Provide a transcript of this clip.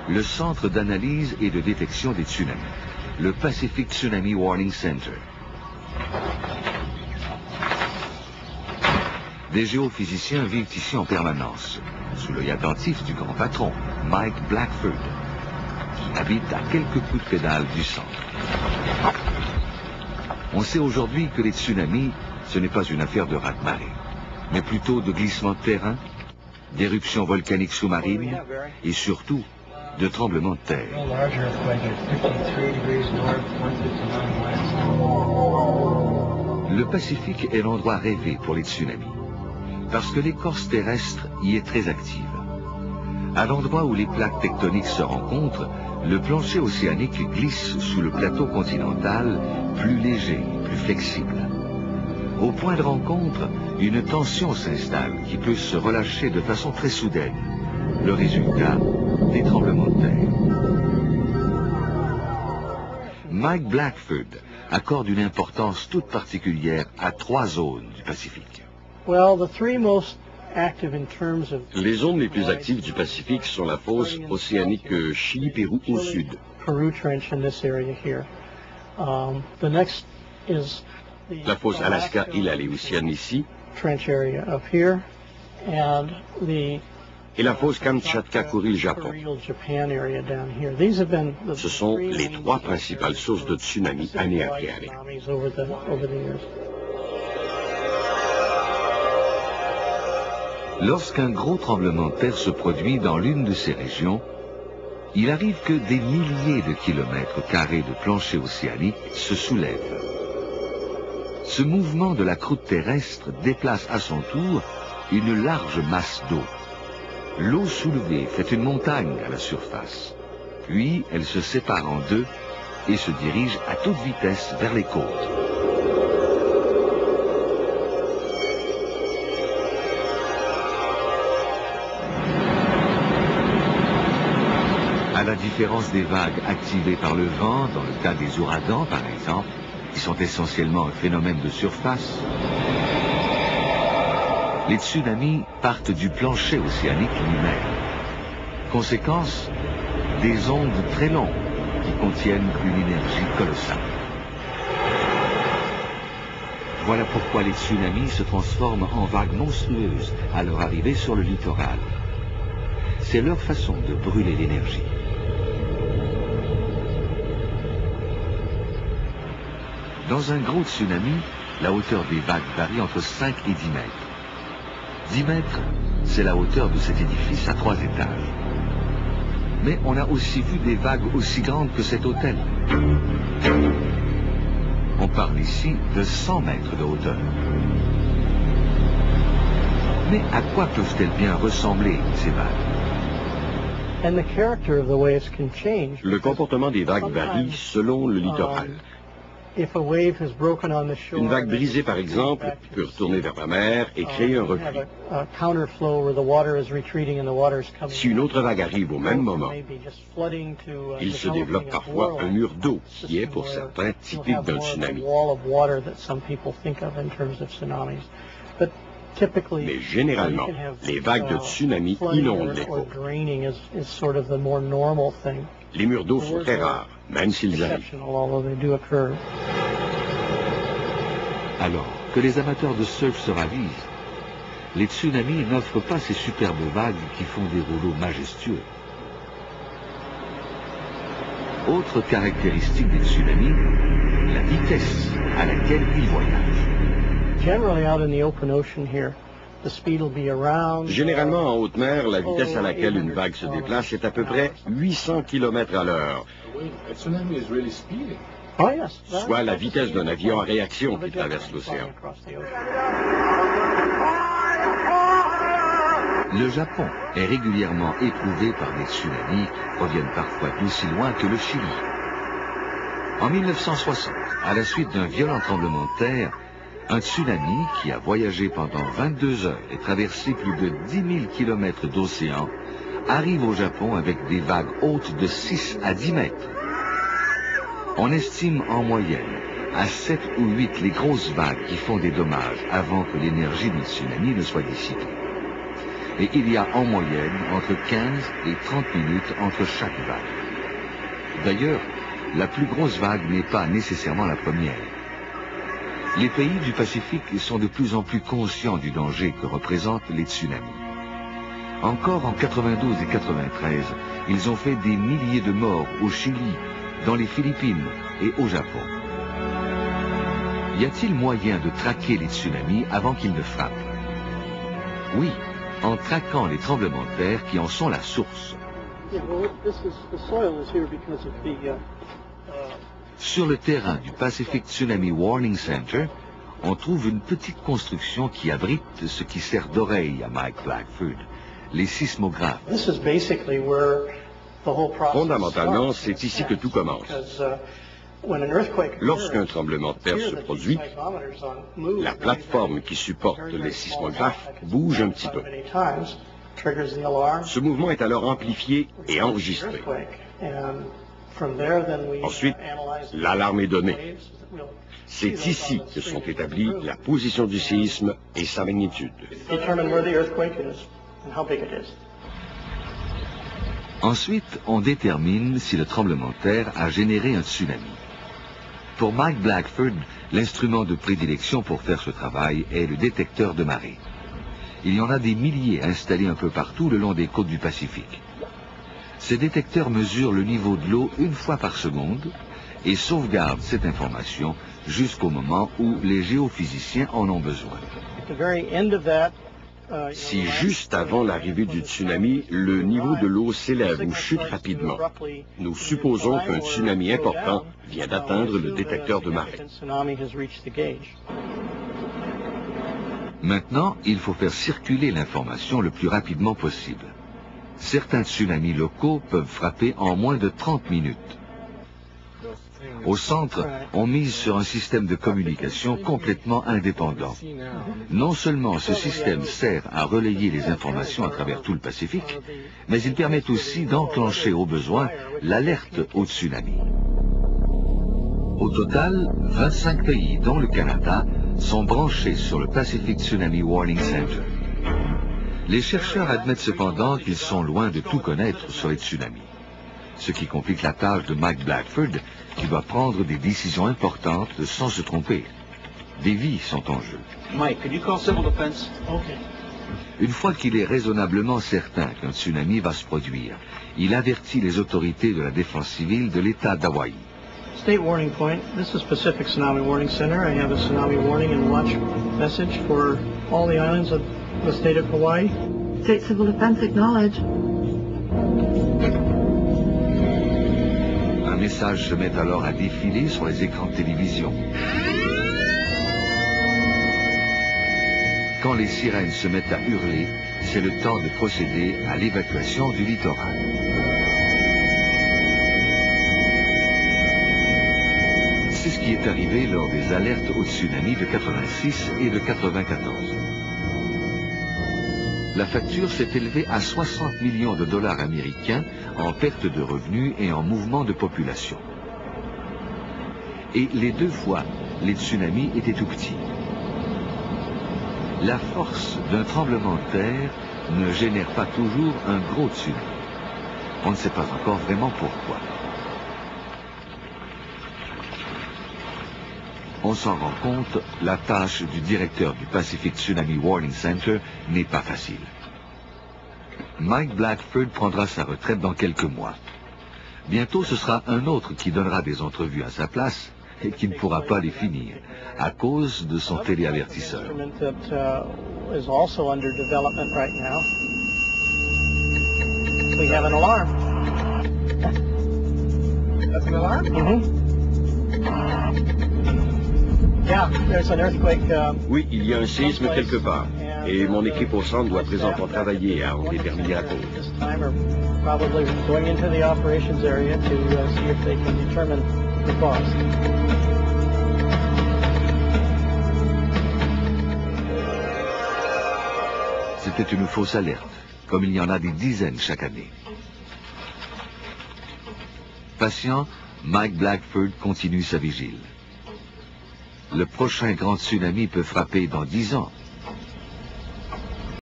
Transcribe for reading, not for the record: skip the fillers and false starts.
le centre d'analyse et de détection des tsunamis, le Pacific Tsunami Warning Center. Des géophysiciens vivent ici en permanence, sous l'œil attentif du grand patron, Mike Blackford, qui habite à quelques coups de pédale du centre. On sait aujourd'hui que les tsunamis, ce n'est pas une affaire de raz-de-marée, mais plutôt de glissement de terrain, d'éruptions volcaniques sous-marines et surtout de tremblements de terre. Le Pacifique est l'endroit rêvé pour les tsunamis, parce que l'écorce terrestre y est très active. À l'endroit où les plaques tectoniques se rencontrent, le plancher océanique glisse sous le plateau continental, plus léger, plus flexible. Au point de rencontre, une tension s'installe qui peut se relâcher de façon très soudaine. Le résultat, des tremblements de terre. Mike Blackford accorde une importance toute particulière à 3 zones du Pacifique. Les zones les plus actives du Pacifique sont la fosse océanique Chili-Pérou au sud. La fosse Alaska-Île ici. Et la fosse Kamtchatka-Kuril Japon. Ce sont les 3 principales sources de tsunamis année après année. Lorsqu'un gros tremblement de terre se produit dans l'une de ces régions, il arrive que des milliers de kilomètres carrés de plancher océanique se soulèvent. Ce mouvement de la croûte terrestre déplace à son tour une large masse d'eau. L'eau soulevée fait une montagne à la surface, puis elle se sépare en deux et se dirige à toute vitesse vers les côtes. À la différence des vagues activées par le vent, dans le cas des ouragans par exemple, qui sont essentiellement un phénomène de surface, les tsunamis partent du plancher océanique lui-même. Conséquence, des ondes très longues qui contiennent une énergie colossale. Voilà pourquoi les tsunamis se transforment en vagues monstrueuses à leur arrivée sur le littoral. C'est leur façon de brûler l'énergie. Dans un gros tsunami, la hauteur des vagues varie entre 5 et 10 mètres. 10 mètres, c'est la hauteur de cet édifice à 3 étages. Mais on a aussi vu des vagues aussi grandes que cet hôtel. On parle ici de 100 mètres de hauteur. Mais à quoi peuvent-elles bien ressembler, ces vagues? Le comportement des vagues varie selon le littoral. Une vague brisée, par exemple, peut retourner vers la mer et créer un repli. Si une autre vague arrive au même moment, il se développe parfois un mur d'eau, qui est pour certains typique d'un tsunami. Mais généralement, les vagues de tsunami inondent les côtes. Les murs d'eau sont très rares, même s'ils arrivent. Alors que les amateurs de surf se ravisent, les tsunamis n'offrent pas ces superbes vagues qui font des rouleaux majestueux. Autre caractéristique des tsunamis, la vitesse à laquelle ils voyagent. Généralement, en haute mer, la vitesse à laquelle une vague se déplace est à peu près 800 km à l'heure. Soit la vitesse d'un avion en réaction qui traverse l'océan. Le Japon est régulièrement éprouvé par des tsunamis qui proviennent parfois d'aussi loin que le Chili. En 1960, à la suite d'un violent tremblement de terre, un tsunami qui a voyagé pendant 22 heures et traversé plus de 10 000 km d'océan arrive au Japon avec des vagues hautes de 6 à 10 mètres. On estime en moyenne à 7 ou 8 les grosses vagues qui font des dommages avant que l'énergie du tsunami ne soit dissipée. et il y a en moyenne entre 15 et 30 minutes entre chaque vague. D'ailleurs, la plus grosse vague n'est pas nécessairement la première. Les pays du Pacifique sont de plus en plus conscients du danger que représentent les tsunamis. Encore en 92 et 93, ils ont fait des milliers de morts au Chili, dans les Philippines et au Japon. Y a-t-il moyen de traquer les tsunamis avant qu'ils ne frappent? Oui, en traquant les tremblements de terre qui en sont la source. Sur le terrain du Pacific Tsunami Warning Center, on trouve une petite construction qui abrite ce qui sert d'oreille à Mike Blackford, les sismographes. Fondamentalement, c'est ici que tout commence. Lorsqu'un tremblement de terre se produit, la plateforme qui supporte les sismographes bouge un petit peu. Ce mouvement est alors amplifié et enregistré. Ensuite, l'alarme est donnée. C'est ici que sont établies la position du séisme et sa magnitude. Ensuite, on détermine si le tremblement de terre a généré un tsunami. Pour Mike Blackford, l'instrument de prédilection pour faire ce travail est le détecteur de marée. Il y en a des milliers installés un peu partout le long des côtes du Pacifique. Ces détecteurs mesurent le niveau de l'eau une fois par seconde et sauvegardent cette information jusqu'au moment où les géophysiciens en ont besoin. Si juste avant l'arrivée du tsunami, le niveau de l'eau s'élève ou chute rapidement, nous supposons qu'un tsunami important vient d'atteindre le détecteur de marée. Maintenant, il faut faire circuler l'information le plus rapidement possible. Certains tsunamis locaux peuvent frapper en moins de 30 minutes. Au centre, on mise sur un système de communication complètement indépendant. Non seulement ce système sert à relayer les informations à travers tout le Pacifique, mais il permet aussi d'enclencher au besoin l'alerte au tsunami. Au total, 25 pays, dont le Canada, sont branchés sur le Pacific Tsunami Warning Center. Les chercheurs admettent cependant qu'ils sont loin de tout connaître sur les tsunamis, ce qui complique la tâche de Mike Blackford, qui doit prendre des décisions importantes sans se tromper. Des vies sont en jeu. Mike, could you call Civil Defense? Okay. Une fois qu'il est raisonnablement certain qu'un tsunami va se produire, il avertit les autorités de la défense civile de l'État d'Hawaï. State warning point. This is Pacific Tsunami Warning Center. I have a tsunami warning and watch message for all the islands of the state of Hawaii. State Civil Defense acknowledge. Un message se met alors à défiler sur les écrans de télévision. Quand les sirènes se mettent à hurler, c'est le temps de procéder à l'évacuation du littoral. C'est ce qui est arrivé lors des alertes au tsunami de 86 et de 94. La facture s'est élevée à 60 millions de dollars américains en perte de revenus et en mouvement de population. Et les deux fois, les tsunamis étaient tout petits. La force d'un tremblement de terre ne génère pas toujours un gros tsunami. On ne sait pas encore vraiment pourquoi. On s'en rend compte, la tâche du directeur du Pacific Tsunami Warning Center n'est pas facile. Mike Blackford prendra sa retraite dans quelques mois. Bientôt, ce sera un autre qui donnera des entrevues à sa place et qui ne pourra pas les finir à cause de son téléavertisseur. We have an alarm. That's an alarm? Oui, il y a un séisme quelque part, et mon équipe au centre doit présentement travailler à en déterminer la cause. C'était une fausse alerte, comme il y en a des dizaines chaque année. Patient, Mike Blackford continue sa vigile. Le prochain grand tsunami peut frapper dans 10 ans.